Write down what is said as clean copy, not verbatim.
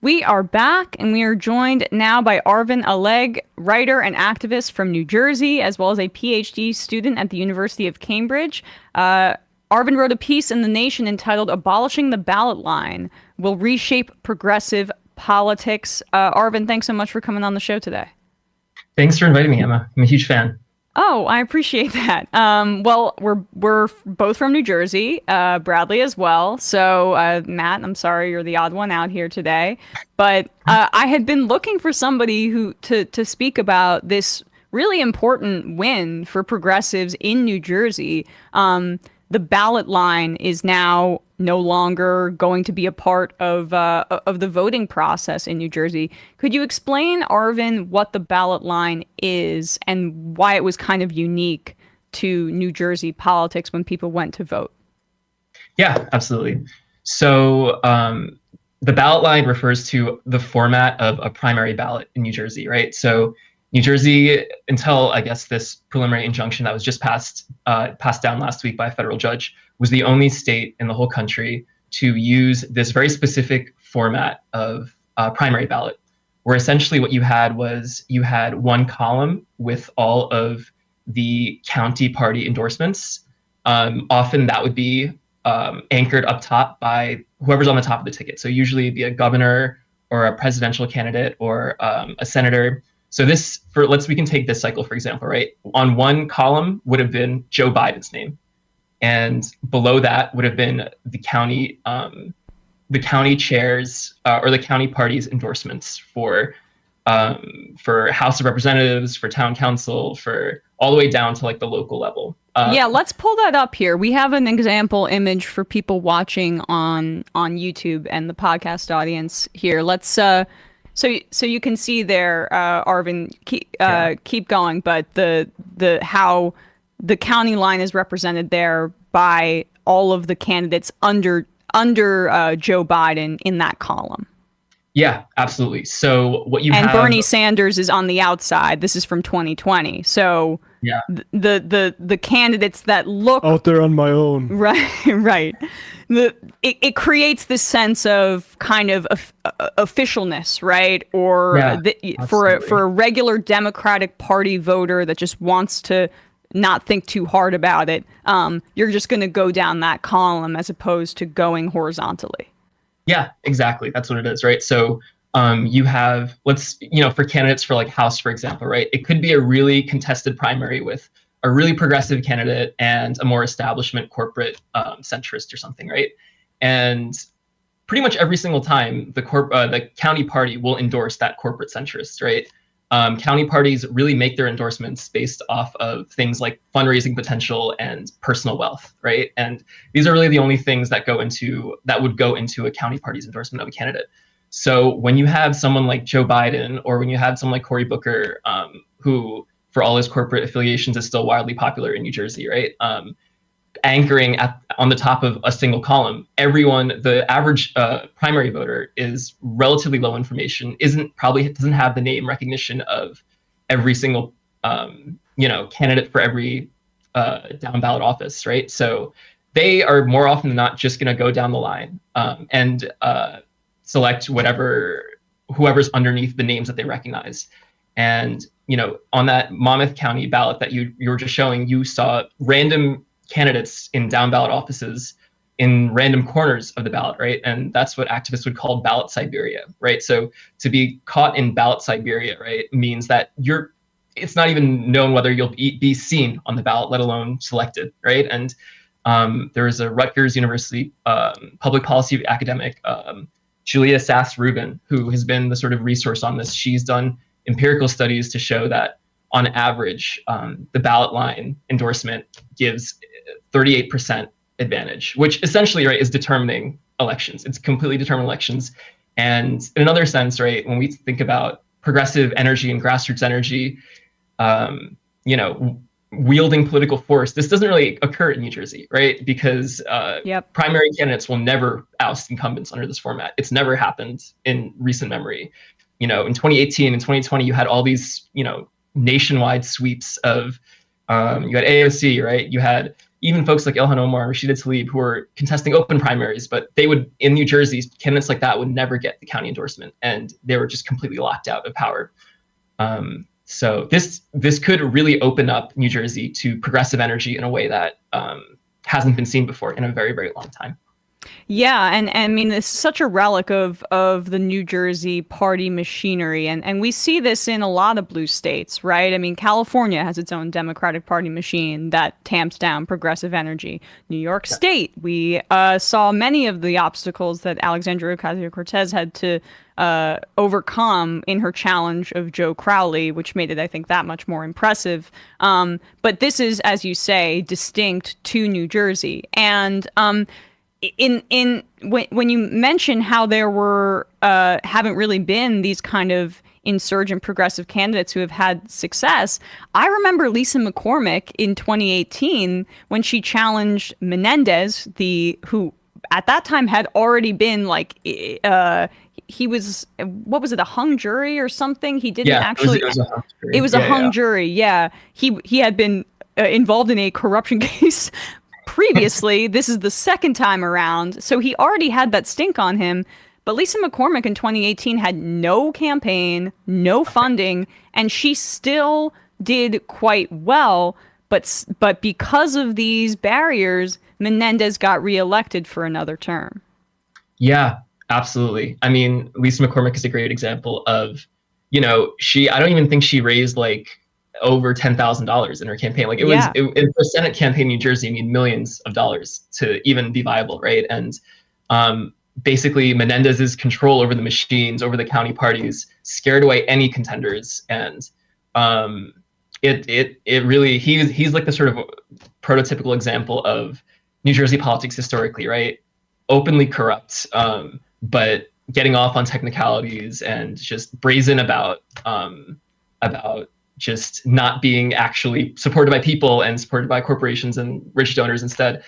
We are back, and we are joined now by Arvin Alaigh, writer and activist from New Jersey, as well as a Ph.D. student at the University of Cambridge. Arvin wrote a piece in The Nation entitled "Abolishing the Ballot Line Will Reshape Progressive Politics." Arvin, thanks so much for coming on the show today. Thanks for inviting me, Emma. I'm a huge fan. Oh, I appreciate that. Well, we're both from New Jersey, Bradley as well. So, Matt, I'm sorry you're the odd one out here today, but I had been looking for somebody who to speak about this really important win for progressives in New Jersey. The ballot line is now no longer going to be a part of the voting process in New Jersey. Could you explain, Arvin, what the ballot line is and why it was kind of unique to New Jersey politics when people went to vote? Yeah, absolutely. So the ballot line refers to the format of a primary ballot in New Jersey, right? So New Jersey, until I guess this preliminary injunction that was just passed down last week by a federal judge, was the only state in the whole country to use this very specific format of primary ballot, where essentially what you had was you had one column with all of the county party endorsements. Often that would be anchored up top by whoever's on the top of the ticket. So usually it'd be a governor or a presidential candidate or a senator. So we can take this cycle, for example, right? On one column would have been Joe Biden's name. And below that would have been the county chairs or the county party's endorsements for House of Representatives, for town council, for all the way down to like the local level. Yeah, let's pull that up here. We have an example image for people watching on YouTube and the podcast audience here. Let's so you can see there, Arvin, keep going, but the how the county line is represented there by all of the candidates under Joe Biden in that column. Yeah, absolutely. So what you and have, Bernie Sanders is on the outside. This is from 2020. So yeah, the candidates that look out there on my own, right. It creates this sense of kind of officialness, right? Or for a regular Democratic Party voter that just wants to not think too hard about it, you're just going to go down that column as opposed to going horizontally. Yeah, exactly. That's what it is, right? So you have, for candidates for like House, for example, right? It could be a really contested primary with a really progressive candidate and a more establishment corporate centrist or something, right? And pretty much every single time the county party will endorse that corporate centrist, right? County parties really make their endorsements based off of things like fundraising potential and personal wealth, right? And these are really the only things that would go into a county party's endorsement of a candidate. So when you have someone like Joe Biden, or when you have someone like Cory Booker, who for all his corporate affiliations is still wildly popular in New Jersey, right? Anchoring on the top of a single column, the average primary voter is relatively low information, doesn't have the name recognition of every single candidate for every down ballot office, right? So they are more often than not just going to go down the line and select whoever's underneath the names that they recognize. And on that Monmouth County ballot that you were just showing, you saw random candidates in down ballot offices in random corners of the ballot, right? And that's what activists would call ballot Siberia, right? So to be caught in ballot Siberia, right, means that it's not even known whether you'll be seen on the ballot, let alone selected, right? And there is a Rutgers University public policy academic, Julia Sass-Rubin, who has been the sort of resource on this. She's done empirical studies to show that on average, the ballot line endorsement gives 38% advantage, which essentially, right, is determining elections. It's completely determining elections. And in another sense, right, when we think about progressive energy and grassroots energy, wielding political force, this doesn't really occur in New Jersey, right? Because primary candidates will never oust incumbents under this format. It's never happened in recent memory. In 2018 and 2020, you had all these, nationwide sweeps of, you had AOC, right? You had even folks like Ilhan Omar, Rashida Tlaib, who were contesting open primaries, but they would, in New Jersey, candidates like that would never get the county endorsement, and they were just completely locked out of power. So this could really open up New Jersey to progressive energy in a way that hasn't been seen before in a very, very long time. Yeah, and I mean, it's such a relic of the New Jersey party machinery, and we see this in a lot of blue states, right? I mean, California has its own Democratic Party machine that tamps down progressive energy. New York State, we saw many of the obstacles that Alexandria Ocasio-Cortez had to overcome in her challenge of Joe Crowley, which made it, I think, that much more impressive. But this is, as you say, distinct to New Jersey, and when you mention how there were haven't really been these kind of insurgent progressive candidates who have had success, I remember Lisa McCormick in 2018 when she challenged Menendez, who at that time had already been like he was, what was it, a hung jury or something? He didn't actually. It was a hung jury. It was a hung jury. Yeah, he had been involved in a corruption case previously. This is the second time around, so he already had that stink on him. But Lisa McCormick in 2018 had no campaign, no funding, and she still did quite well. But because of these barriers, Menendez got reelected for another term. Yeah, absolutely. I mean, Lisa McCormick is a great example of, I don't even think she raised like over $10,000 in her campaign. Like it was a Senate campaign in New Jersey, I mean, millions of dollars to even be viable, right? And basically Menendez's control over the machines, over the county parties, scared away any contenders. And it really, he's like the sort of prototypical example of New Jersey politics historically, right? Openly corrupt, but getting off on technicalities and just brazen about just not being actually supported by people and supported by corporations and rich donors instead.